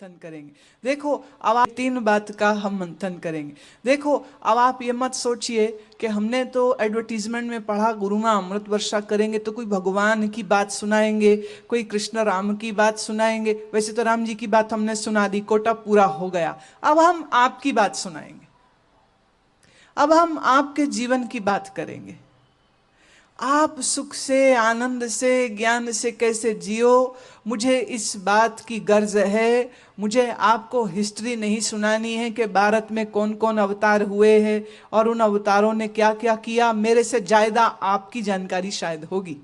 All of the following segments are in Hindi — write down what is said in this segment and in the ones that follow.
मंथन करेंगे। देखो अब आप 3 बात का हम मंथन करेंगे। देखो अब आप ये मत सोचिए कि हमने तो एडवर्टीजमेंट में पढ़ा गुरु माँ अमृत वर्षा करेंगे तो कोई भगवान की बात सुनाएंगे, कोई कृष्ण राम की बात सुनाएंगे। वैसे तो राम जी की बात हमने सुना दी, कोटा पूरा हो गया। अब हम आपकी बात सुनाएंगे, अब हम आपके जीवन की बात करेंगे। आप सुख से, आनंद से, ज्ञान से कैसे जियो, मुझे इस बात की गर्ज है। मुझे आपको हिस्ट्री नहीं सुनानी है कि भारत में कौन कौन अवतार हुए हैं और उन अवतारों ने क्या क्या किया। मेरे से ज्यादा आपकी जानकारी शायद होगी।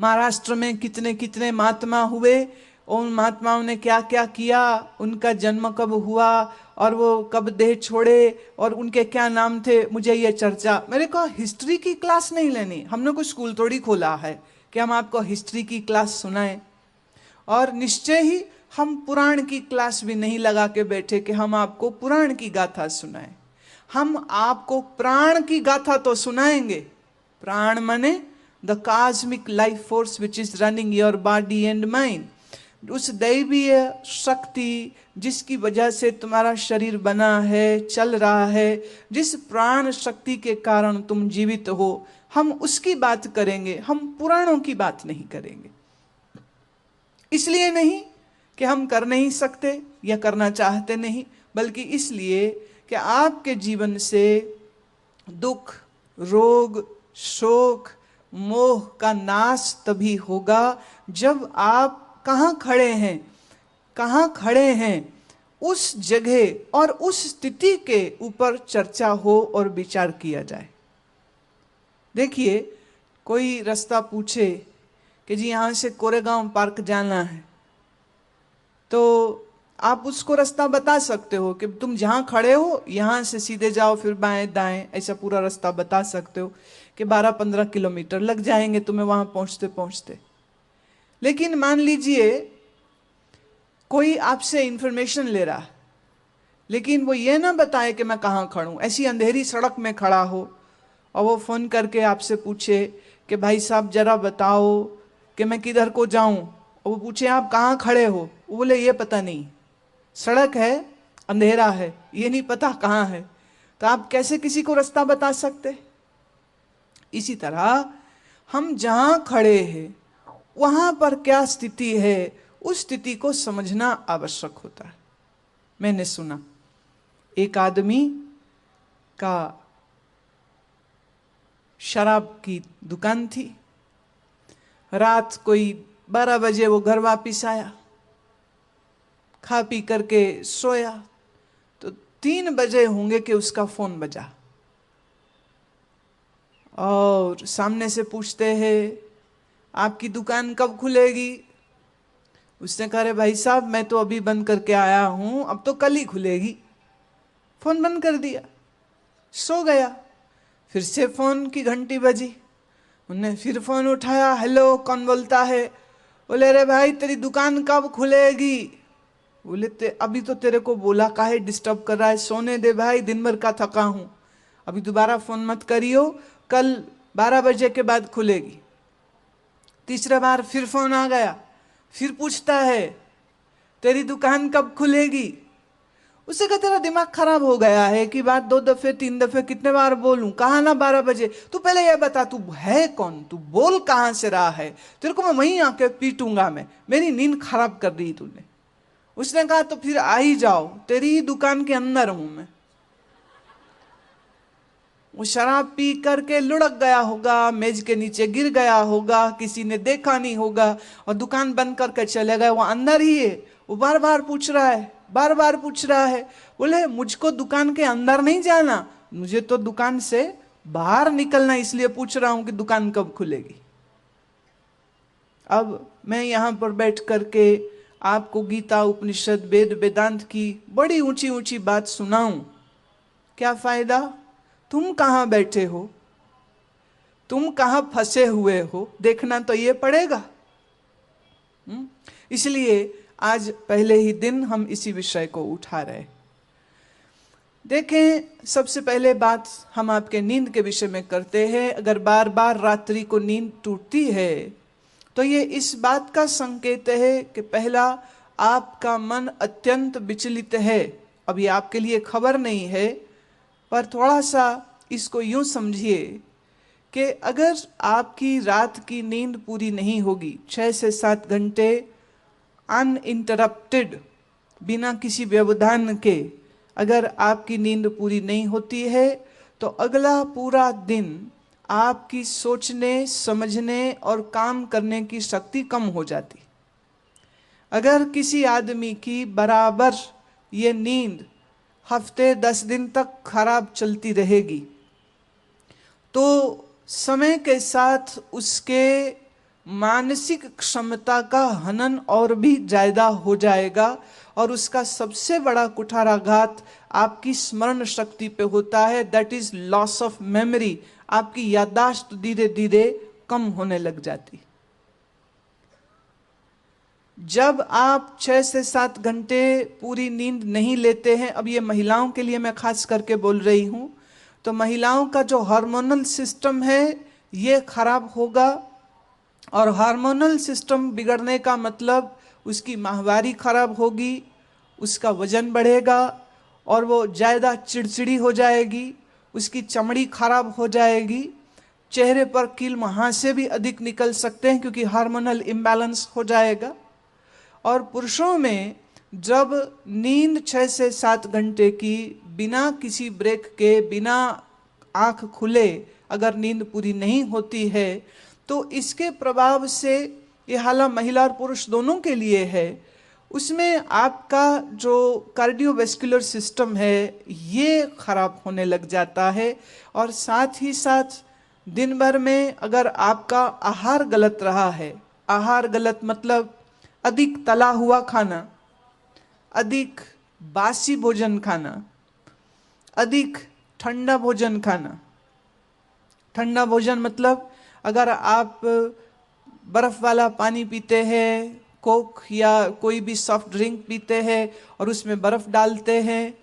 महाराष्ट्र में कितने कितने महात्मा हुए, उन महात्माओं ने क्या क्या किया, उनका जन्म कब हुआ और वो कब देह छोड़े और उनके क्या नाम थे, मुझे ये चर्चा। मेरे को हिस्ट्री की क्लास नहीं लेनी। हमने कोई स्कूल थोड़ी खोला है कि हम आपको हिस्ट्री की क्लास सुनाएं। और निश्चय ही हम पुराण की क्लास भी नहीं लगा के बैठे कि हम आपको पुराण की गाथा सुनाएं। हम आपको प्राण की गाथा तो सुनाएंगे। प्राण माने the cosmic life force which is running your body and mind, उस दैवीय शक्ति जिसकी वजह से तुम्हारा शरीर बना है, चल रहा है, जिस प्राण शक्ति के कारण तुम जीवित हो, हम उसकी बात करेंगे। हम पुराणों की बात नहीं करेंगे। इसलिए नहीं कि हम कर नहीं सकते या करना चाहते नहीं, बल्कि इसलिए कि आपके जीवन से दुख, रोग, शोक, मोह का नाश तभी होगा जब आप कहाँ खड़े हैं, कहाँ खड़े हैं उस जगह और उस स्थिति के ऊपर चर्चा हो और विचार किया जाए। देखिए, कोई रास्ता पूछे कि जी यहाँ से कोरेगांव पार्क जाना है, तो आप उसको रास्ता बता सकते हो कि तुम जहाँ खड़े हो यहाँ से सीधे जाओ, फिर बाएं दाएं, ऐसा पूरा रास्ता बता सकते हो कि 12-15 किलोमीटर लग जाएंगे तुम्हें वहाँ पहुँचते पहुँचते। लेकिन मान लीजिए कोई आपसे इंफॉर्मेशन ले रहा है, लेकिन वो ये ना बताए कि मैं कहाँ खड़ूं, ऐसी अंधेरी सड़क में खड़ा हो और वो फोन करके आपसे पूछे कि भाई साहब जरा बताओ कि मैं किधर को जाऊं, और वो पूछे आप कहाँ खड़े हो, वो बोले ये पता नहीं, सड़क है, अंधेरा है, ये नहीं पता कहाँ है, तो आप कैसे किसी को रास्ता बता सकते। इसी तरह हम जहां खड़े हैं वहां पर क्या स्थिति है, उस स्थिति को समझना आवश्यक होता है। मैंने सुना एक आदमी का शराब की दुकान थी, रात कोई 12 बजे वो घर वापिस आया, खा पी करके सोया, तो 3 बजे होंगे कि उसका फोन बजा और सामने से पूछते हैं आपकी दुकान कब खुलेगी। उसने कहा रे भाई साहब मैं तो अभी बंद करके आया हूं, अब तो कल ही खुलेगी। फोन बंद कर दिया, सो गया। फिर से फोन की घंटी बजी, उन्होंने फिर फोन उठाया, हेलो कौन बोलता है। बोले रे भाई तेरी दुकान कब खुलेगी। बोले अभी तो तेरे को बोला, काहे डिस्टर्ब कर रहा है, सोने दे भाई, दिन भर का थका हूं, अभी दोबारा फोन मत करियो, कल 12 बजे के बाद खुलेगी। तीसरा बार फिर फोन आ गया, फिर पूछता है तेरी दुकान कब खुलेगी। उसे कहा तेरा दिमाग खराब हो गया है कि बात 2 दफे 3 दफे कितने बार बोलूं, कहा ना 12 बजे। तू पहले यह बता तू है कौन, तू बोल कहां से रहा है, तेरे को मैं वहीं आके पीटूंगा, मैं मेरी नींद खराब कर दी तूने। उसने कहा तो फिर आ ही जाओ, तेरी ही दुकान के अंदर हूं मैं। वो शराब पी करके लुढ़क गया होगा, मेज के नीचे गिर गया होगा, किसी ने देखा नहीं होगा और दुकान बंद करके चले गए। वो अंदर ही है, वो बार बार पूछ रहा है, बार बार पूछ रहा है। बोले मुझको दुकान के अंदर नहीं जाना, मुझे तो दुकान से बाहर निकलना, इसलिए पूछ रहा हूं कि दुकान कब खुलेगी। अब मैं यहां पर बैठ करके आपको गीता, उपनिषद, वेद, वेदांत की बड़ी ऊंची ऊंची बात सुनाऊं, क्या फायदा। तुम कहां बैठे हो, तुम कहां फंसे हुए हो, देखना तो ये पड़ेगा। इसलिए आज पहले ही दिन हम इसी विषय को उठा रहे। देखें, सबसे पहले बात हम आपके नींद के विषय में करते हैं। अगर बार बार रात्रि को नींद टूटती है तो ये इस बात का संकेत है कि पहला आपका मन अत्यंत विचलित है। अभी आपके लिए खबर नहीं है, पर थोड़ा सा इसको यूं समझिए कि अगर आपकी रात की नींद पूरी नहीं होगी, 6 से 7 घंटे अनइंटरप्टेड, बिना किसी व्यवधान के अगर आपकी नींद पूरी नहीं होती है, तो अगला पूरा दिन आपकी सोचने, समझने और काम करने की शक्ति कम हो जाती। अगर किसी आदमी की बराबर ये नींद हफ्ते 10 दिन तक खराब चलती रहेगी, तो समय के साथ उसके मानसिक क्षमता का हनन और भी ज्यादा हो जाएगा, और उसका सबसे बड़ा कुठाराघात आपकी स्मरण शक्ति पे होता है, that is loss of memory. आपकी याददाश्त धीरे धीरे कम होने लग जाती। जब आप 6 से 7 घंटे पूरी नींद नहीं लेते हैं, अब ये महिलाओं के लिए मैं खास करके बोल रही हूं, तो महिलाओं का जो हार्मोनल सिस्टम है ये खराब होगा, और हार्मोनल सिस्टम बिगड़ने का मतलब उसकी माहवारी खराब होगी, उसका वजन बढ़ेगा और वो ज़्यादा चिड़चिड़ी हो जाएगी, उसकी चमड़ी खराब हो जाएगी, चेहरे पर कील मुहासे भी अधिक निकल सकते हैं क्योंकि हार्मोनल इम्बैलेंस हो जाएगा। और पुरुषों में जब नींद 6 से 7 घंटे की बिना किसी ब्रेक के, बिना आंख खुले अगर नींद पूरी नहीं होती है, तो इसके प्रभाव से, ये हालांकि महिला और पुरुष दोनों के लिए है, उसमें आपका जो कार्डियोवैस्कुलर सिस्टम है ये खराब होने लग जाता है। और साथ ही साथ दिन भर में अगर आपका आहार गलत रहा है, आहार गलत मतलब अधिक तला हुआ खाना, अधिक बासी भोजन खाना, अधिक ठंडा भोजन खाना। ठंडा भोजन मतलब अगर आप बर्फ वाला पानी पीते हैं, कोक या कोई भी सॉफ्ट ड्रिंक पीते हैं और उसमें बर्फ डालते हैं,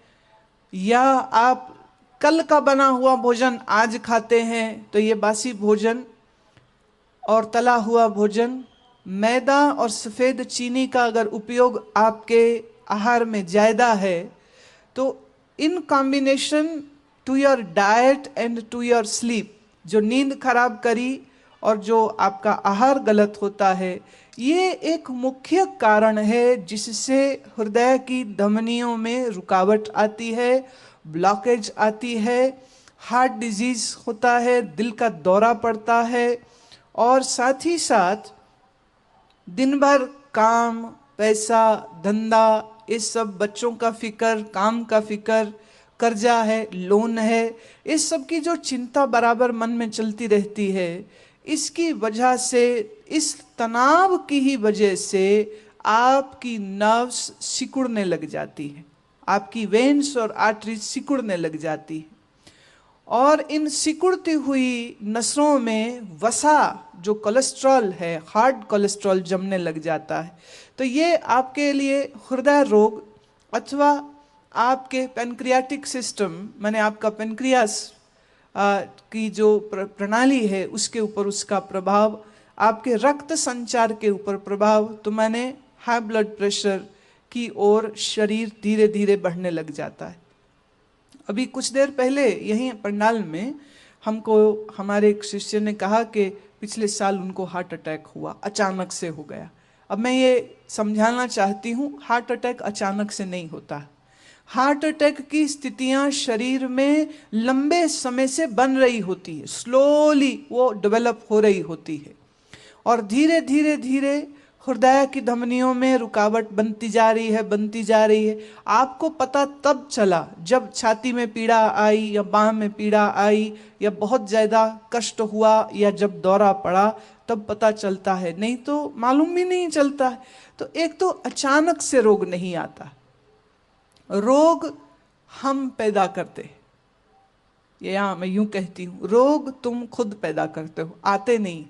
या आप कल का बना हुआ भोजन आज खाते हैं, तो ये बासी भोजन। और तला हुआ भोजन, मैदा और सफ़ेद चीनी का अगर उपयोग आपके आहार में ज़्यादा है, तो in combination to your diet and to your sleep, जो नींद खराब करी और जो आपका आहार गलत होता है, ये एक मुख्य कारण है जिससे हृदय की धमनियों में रुकावट आती है, ब्लॉकेज आती है, हार्ट डिजीज होता है, दिल का दौरा पड़ता है, और साथ ही साथ दिन भर काम, पैसा, धंधा, ये सब, बच्चों का फिक्र, काम का फिक्र, कर्जा है, लोन है, इस सब की जो चिंता बराबर मन में चलती रहती है, इसकी वजह से, इस तनाव की ही वजह से आपकी नर्व्स सिकुड़ने लग जाती है, आपकी वेन्स और आर्टरीज सिकुड़ने लग जाती है, और इन सिकुड़ती हुई नसों में वसा, जो कोलेस्ट्रॉल है, हार्ड कोलेस्ट्रॉल जमने लग जाता है। तो ये आपके लिए हृदय रोग अथवा आपके पेनक्रियाटिक सिस्टम, माने आपका पेनक्रियास की जो प्रणाली है उसके ऊपर उसका प्रभाव, आपके रक्त संचार के ऊपर प्रभाव, तो माने हाई ब्लड प्रेशर की ओर शरीर धीरे धीरे बढ़ने लग जाता है। अभी कुछ देर पहले यहीं पंडाल में हमको हमारे एक शिष्य ने कहा कि पिछले साल उनको हार्ट अटैक हुआ, अचानक से हो गया। अब मैं ये समझाना चाहती हूँ, हार्ट अटैक अचानक से नहीं होता। हार्ट अटैक की स्थितियां शरीर में लंबे समय से बन रही होती है, स्लोली वो डेवलप हो रही होती है, और धीरे धीरे धीरे हृदय की धमनियों में रुकावट बनती जा रही है, बनती जा रही है। आपको पता तब चला जब छाती में पीड़ा आई, या बाह में पीड़ा आई, या बहुत ज़्यादा कष्ट हुआ, या जब दौरा पड़ा, तब पता चलता है, नहीं तो मालूम भी नहीं चलता है। तो एक तो अचानक से रोग नहीं आता, रोग हम पैदा करते हैं, या मैं यूं कहती हूं, रोग तुम खुद पैदा करते हो, आते नहीं।